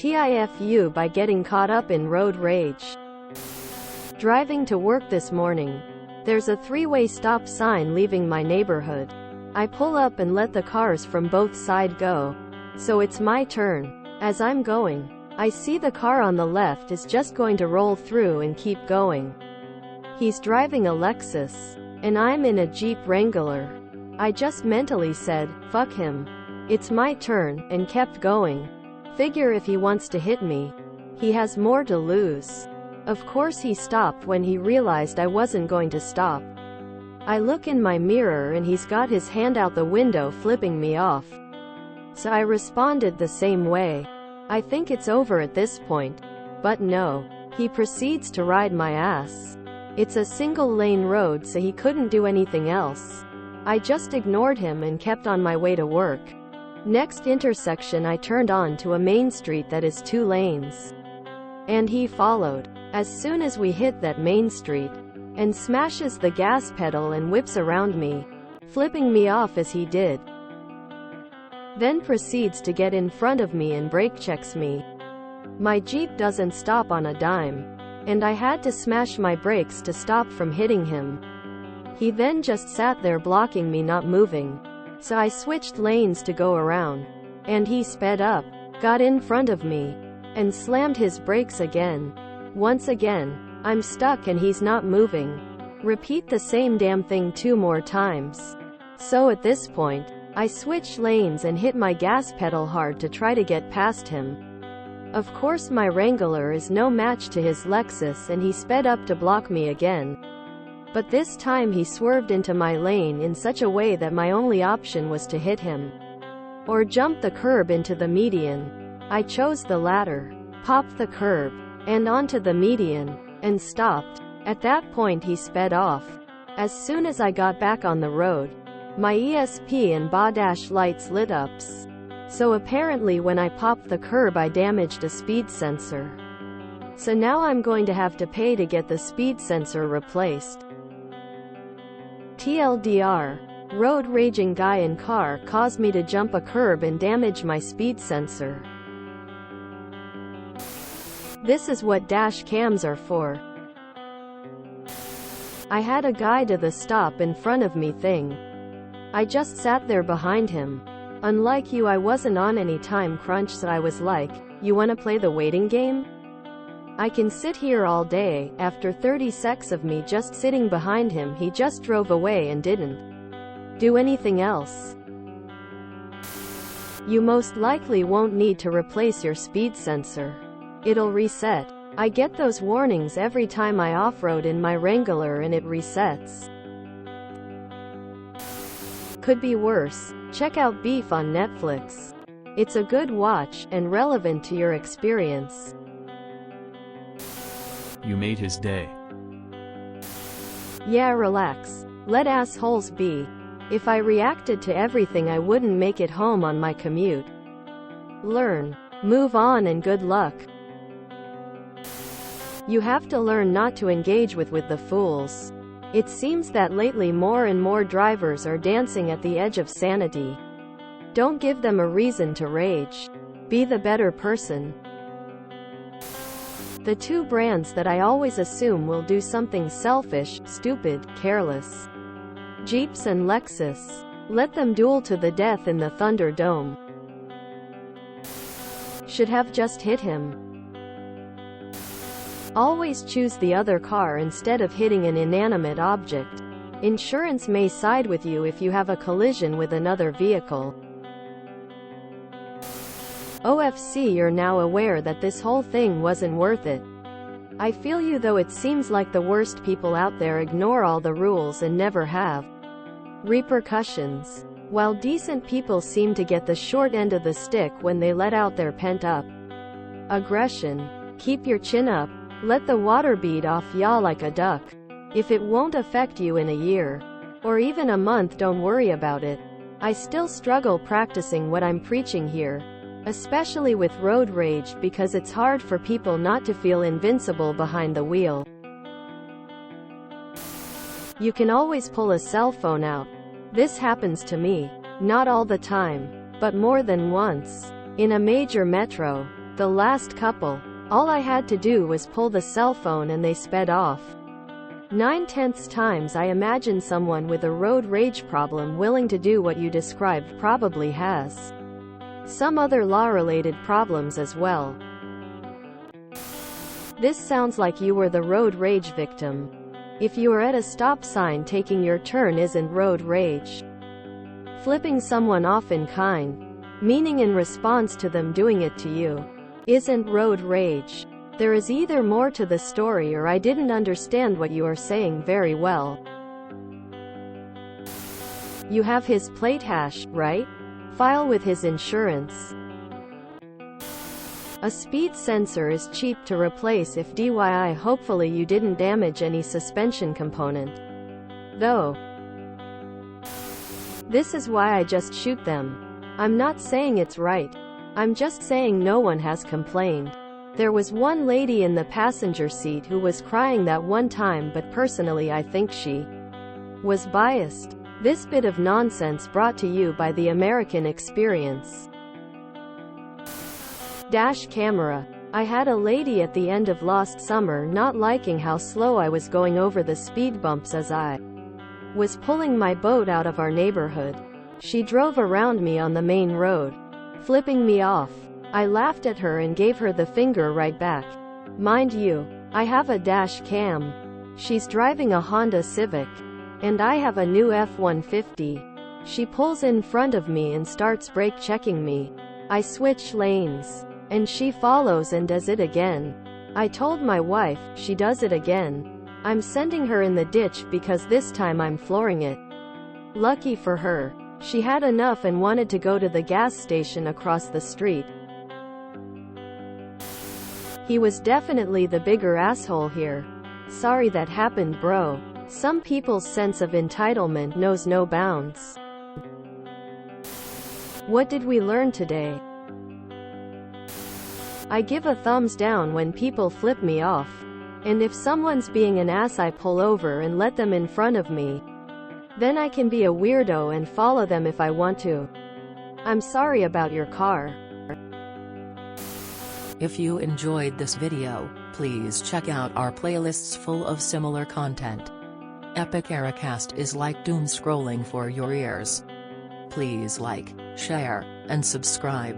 TIFU by getting caught up in road rage. Driving to work this morning. There's a three-way stop sign leaving my neighborhood. I pull up and let the cars from both sides go. So it's my turn. As I'm going, I see the car on the left is just going to roll through and keep going. He's driving a Lexus, and I'm in a Jeep Wrangler. I just mentally said, fuck him. It's my turn, and kept going. Figure if he wants to hit me, he has more to lose. Of course he stopped when he realized I wasn't going to stop. I look in my mirror and he's got his hand out the window flipping me off. So I responded the same way. I think it's over at this point. But no. He proceeds to ride my ass. It's a single-lane road, so he couldn't do anything else. I just ignored him and kept on my way to work. Next intersection I turned on to a main street that is 2 lanes. And he followed. As soon as we hit that main street, and smashes the gas pedal and whips around me, flipping me off as he did. Then proceeds to get in front of me and brake checks me. My Jeep doesn't stop on a dime, and I had to smash my brakes to stop from hitting him. He then just sat there blocking me, not moving. So I switched lanes to go around, and he sped up, got in front of me, and slammed his brakes again. Once again, I'm stuck and he's not moving. Repeat the same damn thing 2 more times. So at this point, I switched lanes and hit my gas pedal hard to try to get past him. Of course my Wrangler is no match to his Lexus and he sped up to block me again. But this time he swerved into my lane in such a way that my only option was to hit him. Or jump the curb into the median. I chose the latter. Popped the curb, and onto the median, and stopped. At that point he sped off. As soon as I got back on the road, my ESP and BA dash lights lit up. So apparently when I popped the curb I damaged a speed sensor. So now I'm going to have to pay to get the speed sensor replaced. TLDR. Road raging guy in car caused me to jump a curb and damage my speed sensor. This is what dash cams are for. I had a guy to the stop in front of me thing. I just sat there behind him. Unlike you, I wasn't on any time crunch, so I was like, you wanna play the waiting game? I can sit here all day. After 30 seconds of me just sitting behind him, he just drove away and didn't do anything else. You most likely won't need to replace your speed sensor. It'll reset. I get those warnings every time I off-road in my Wrangler and it resets. Could be worse. Check out Beef on Netflix. It's a good watch, and relevant to your experience. You made his day. Yeah, relax. Let assholes be. If I reacted to everything I wouldn't make it home on my commute. Learn. Move on and good luck. You have to learn not to engage with the fools. It seems that lately more and more drivers are dancing at the edge of sanity. Don't give them a reason to rage. Be the better person. The 2 brands that I always assume will do something selfish, stupid, careless. Jeeps and Lexus. Let them duel to the death in the Thunderdome. Should have just hit him. Always choose the other car instead of hitting an inanimate object. Insurance may side with you if you have a collision with another vehicle. OFC, you're now aware that this whole thing wasn't worth it. I feel you, though it seems like the worst people out there ignore all the rules and never have repercussions. While decent people seem to get the short end of the stick when they let out their pent-up aggression. Keep your chin up. Let the water bead off yaw like a duck. If it won't affect you in a year, or even a month, don't worry about it. I still struggle practicing what I'm preaching here, especially with road rage, because it's hard for people not to feel invincible behind the wheel. You can always pull a cell phone out. This happens to me. Not all the time, but more than once. In a major metro, The last couple. All I had to do was pull the cell phone and they sped off. 9/10 times I imagine someone with a road rage problem willing to do what you described probably has some other law-related problems as well. This sounds like you were the road rage victim. If you are at a stop sign taking your turn isn't road rage. Flipping someone off in kind, meaning in response to them doing it to you, isn't road rage. There is either more to the story or I didn't understand what you are saying very well. You have his plate hash, right? File with his insurance. A speed sensor is cheap to replace if DIY. Hopefully you didn't damage any suspension component. Though. This is why I just shoot them. I'm not saying it's right. I'm just saying no one has complained. There was one lady in the passenger seat who was crying that one time, but personally I think she was biased. This bit of nonsense brought to you by the American Experience. Dash camera. I had a lady at the end of last summer not liking how slow I was going over the speed bumps as I was pulling my boat out of our neighborhood. She drove around me on the main road, flipping me off. I laughed at her and gave her the finger right back. Mind you, I have a dash cam. She's driving a Honda Civic, and I have a new F-150. She pulls in front of me and starts brake checking me. I switch lanes, and she follows and does it again. I told my wife, she does it again. I'm sending her in the ditch because this time I'm flooring it. Lucky for her, she had enough and wanted to go to the gas station across the street. He was definitely the bigger asshole here. Sorry that happened, bro. Some people's sense of entitlement knows no bounds. What did we learn today? I give a thumbs down when people flip me off. And if someone's being an ass I pull over and let them in front of me. Then I can be a weirdo and follow them if I want to. I'm sorry about your car. If you enjoyed this video, please check out our playlists full of similar content. Epic Ericast is like doom scrolling for your ears. Please like, share, and subscribe.